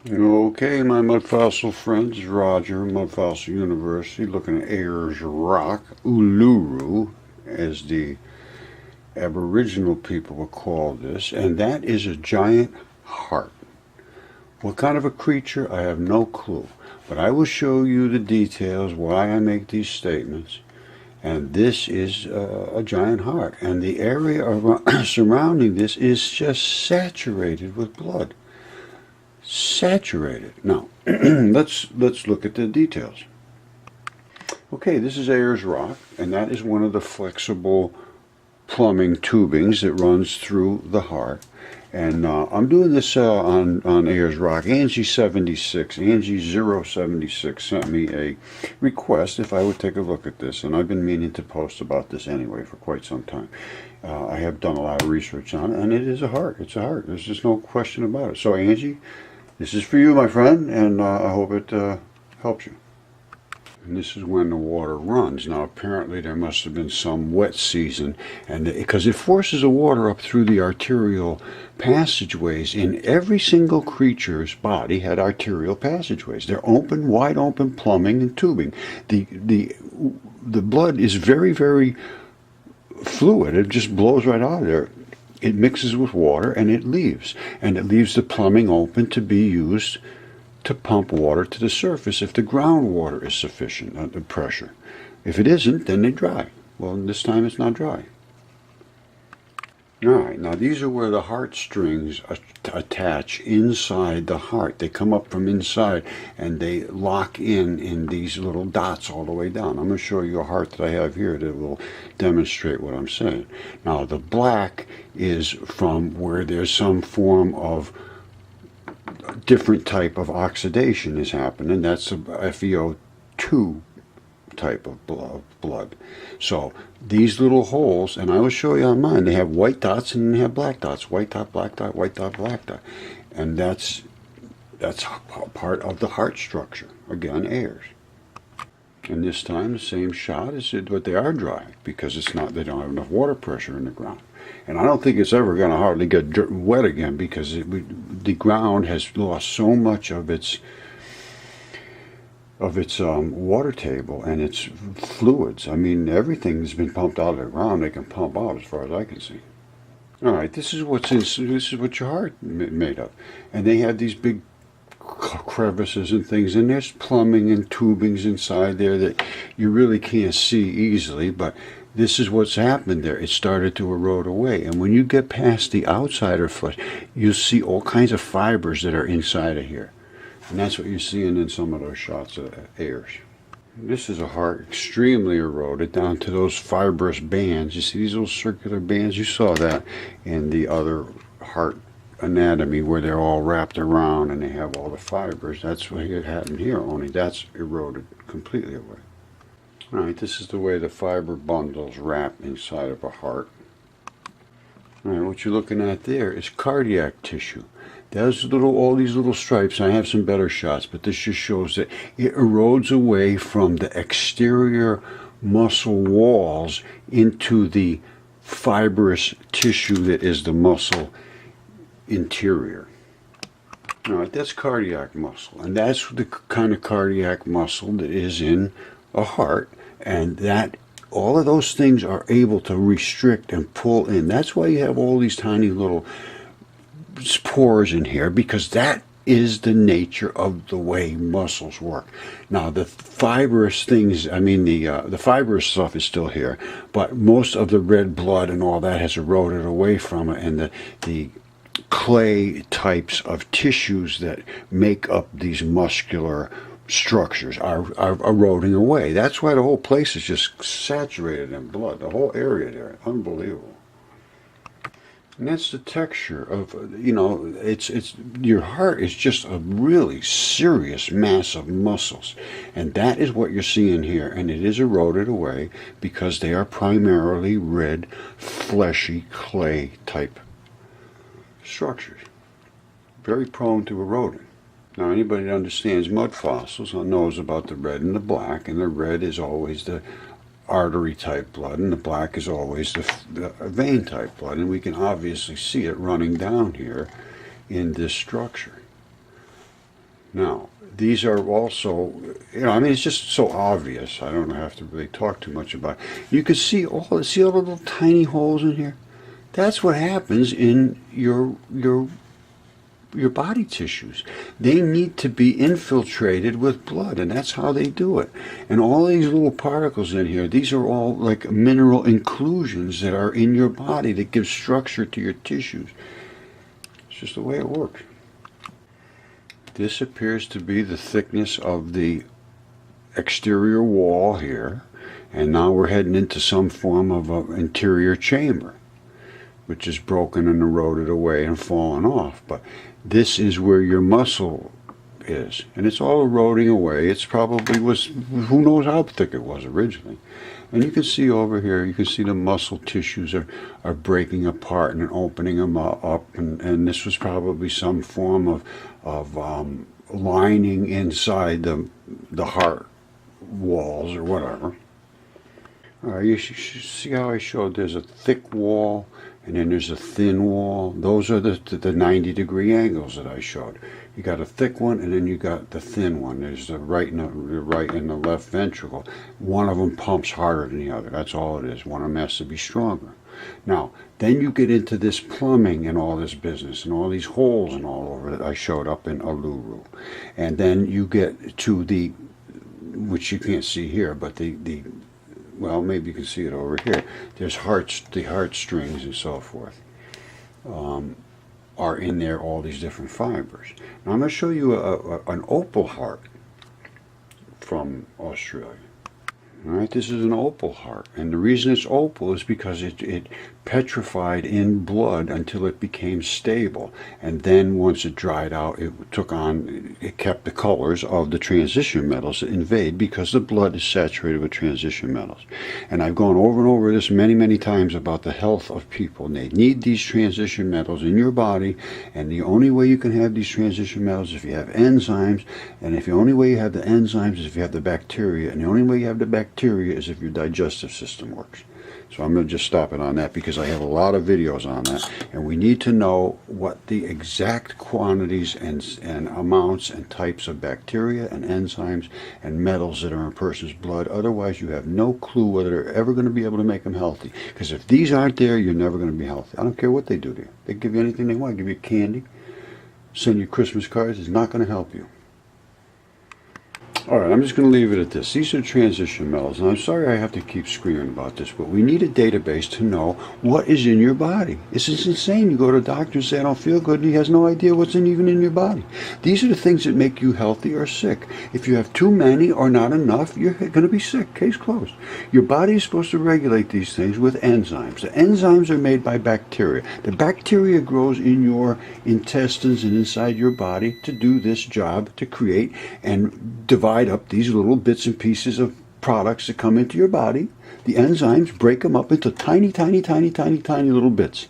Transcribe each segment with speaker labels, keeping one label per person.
Speaker 1: Okay, my mud fossil friends, Roger, Mud Fossil University, looking at Ayers Rock, Uluru, as the Aboriginal people would call this, and that is a giant heart. What kind of a creature? I have no clue, but I will show you the details why I make these statements. And this is a giant heart, and the area surrounding this is just saturated with blood. Saturated. Now, let's look at the details. Okay, this is Ayers Rock, and that is one of the flexible plumbing tubings that runs through the heart. And I'm doing this on Ayers Rock. Angie76, Angie076 sent me a request if I would take a look at this, and I've been meaning to post about this anyway for quite some time. I have done a lot of research on it, and it is a heart. It's a heart. There's just no question about it. So, Angie, this is for you, my friend, and I hope it helps you. And this is when the water runs. Now, apparently there must have been some wet season, and because it forces the water up through the arterial passageways. In every single creature's body had arterial passageways. They're open, wide open plumbing and tubing. The blood is very, very fluid. It just blows right out of there. It mixes with water and it leaves the plumbing open to be used to pump water to the surface if the groundwater is sufficient, the pressure. If it isn't, then they dry. Well, this time it's not dry. All right, now these are where the heartstrings attach inside the heart. They come up from inside and they lock in these little dots all the way down. I'm going to show you a heart that I have here that will demonstrate what I'm saying. Now the black is from where there's some form of different type of oxidation is happening. That's a FeO2 type of blood. So these little holes, and I will show you on mine, they have white dots and they have black dots. White dot, black dot, white dot, black dot. And that's part of the heart structure. Again, Ayers. And this time the same shot is it, but they are dry because they don't have enough water pressure in the ground. And I don't think it's ever going to hardly get wet again because the ground has lost so much of its water table and its fluids. I mean, everything's been pumped out of the ground. They can pump out as far as I can see. All right, this is what your heart made of, and they have these big crevices and things, and there's plumbing and tubings inside there that you really can't see easily, but this is what's happened there. It started to erode away, and when you get past the outsider flesh, you'll see all kinds of fibers that are inside of here, and that's what you're seeing in some of those shots of Ayers. This is a heart extremely eroded down to those fibrous bands. You see these little circular bands? You saw that in the other heart anatomy where they're all wrapped around and they have all the fibers. That's what happened here, only that's eroded completely away. All right, this is the way the fiber bundles wrap inside of a heart. All right, what you're looking at there is cardiac tissue. All these little stripes, I have some better shots, but this just shows that it erodes away from the exterior muscle walls into the fibrous tissue that is the muscle interior. All right, that's cardiac muscle, and that's the kind of cardiac muscle that is in a heart, and that all of those things are able to restrict and pull in. That's why you have all these tiny little pores in here, because that is the nature of the way muscles work. Now the fibrous things, I mean the fibrous stuff is still here, but most of the red blood and all that has eroded away from it, and the clay types of tissues that make up these muscular structures are eroding away. That's why the whole place is just saturated in blood, the whole area there. Unbelievable. And that's the texture of, it's your heart is just a really serious mass of muscles. And that is what you're seeing here. And it is eroded away because they are primarily red, fleshy, clay type structures. Very prone to eroding. Now, anybody that understands mud fossils knows about the red and the black, and the red is always the artery type blood, and the black is always the vein type blood, and we can obviously see it running down here in this structure. Now, these are also, I mean, it's just so obvious. I don't have to really talk too much about it. You can see all the little tiny holes in here. That's what happens in your body tissues. They need to be infiltrated with blood, and that's how they do it. And all these little particles in here, these are all like mineral inclusions that are in your body that give structure to your tissues. It's just the way it works. This appears to be the thickness of the exterior wall here, and now we're heading into some form of an interior chamber, which is broken and eroded away and fallen off. But this is where your muscle is, and it's all eroding away. It's probably was, who knows how thick it was originally. And you can see over here, you can see the muscle tissues are breaking apart and opening them up, and this was probably some form of lining inside the heart walls or whatever. All right, you should see how I showed there's a thick wall and then there's a thin wall. Those are the 90-degree angles that I showed. You got a thick one and then you got the thin one. There's the right and the left ventricle. One of them pumps harder than the other. That's all it is. One of them has to be stronger. Now, then you get into this plumbing and all this business and all these holes and all over that I showed up in Aluru. And then you get to the, which you can't see here, but well, maybe you can see it over here. There's the heartstrings and so forth are in there, all these different fibers. Now I'm going to show you an opal heart from Australia. All right, this is an opal heart, and the reason it's opal is because it petrified in blood until it became stable, and then once it dried out, it kept the colors of the transition metals that invade, because the blood is saturated with transition metals. And I've gone over and over this many times about the health of people, and they need these transition metals in your body, and the only way you can have these transition metals is if you have enzymes, and the only way you have the enzymes is if you have the bacteria, and the only way you have the bacteria is if your digestive system works. So I'm going to just stop it on that because I have a lot of videos on that, and we need to know what the exact quantities and amounts and types of bacteria and enzymes and metals that are in a person's blood. Otherwise, you have no clue whether they're ever going to be able to make them healthy. Because if these aren't there, you're never going to be healthy. I don't care what they do to you. They give you anything they want. Give you candy, send you Christmas cards. It's not going to help you. All right, I'm just going to leave it at this. These are transition metals, and I'm sorry I have to keep screaming about this, but we need a database to know what is in your body. It's just insane. You go to a doctor and say, I don't feel good, and he has no idea what's even in your body. These are the things that make you healthy or sick. If you have too many or not enough, you're going to be sick. Case closed. Your body is supposed to regulate these things with enzymes. The enzymes are made by bacteria. The bacteria grows in your intestines and inside your body to do this job, to create and divide up these little bits and pieces of products that come into your body. The enzymes break them up into tiny little bits.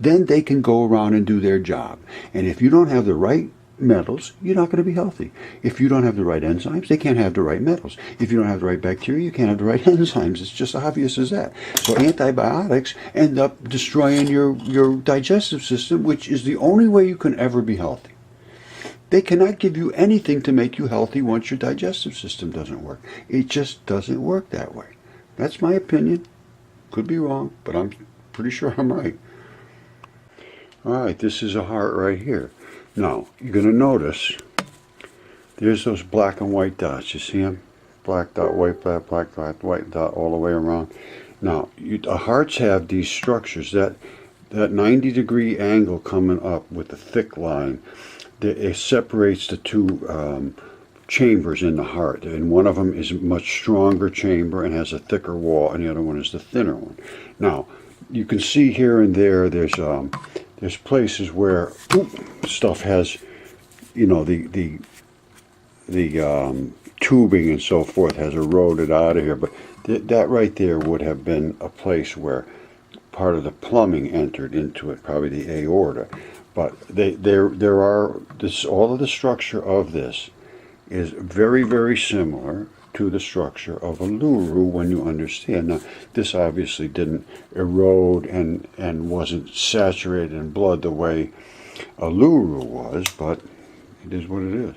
Speaker 1: Then they can go around and do their job. And if you don't have the right metals, you're not going to be healthy. If you don't have the right enzymes, they can't have the right metals. If you don't have the right bacteria, you can't have the right enzymes. It's just obvious as that. So antibiotics end up destroying your digestive system, which is the only way you can ever be healthy. They cannot give you anything to make you healthy once your digestive system doesn't work. It just doesn't work that way. That's my opinion. Could be wrong, but I'm pretty sure I'm right. All right, this is a heart right here. Now, you're going to notice there's those black and white dots. You see them? Black dot, white dot, black dot, white dot, all the way around. Now, hearts have these structures. That 90-degree angle coming up with the thick line, it separates the two chambers in the heart, and one of them is a much stronger chamber and has a thicker wall, and the other one is the thinner one. Now, you can see here and there's places where stuff has, the tubing and so forth has eroded out of here, but that right there would have been a place where part of the plumbing entered into it, probably the aorta. But all of the structure of this is very similar to the structure of Aluru when you understand. Now, this obviously didn't erode and wasn't saturated in blood the way Aluru was, but it is what it is.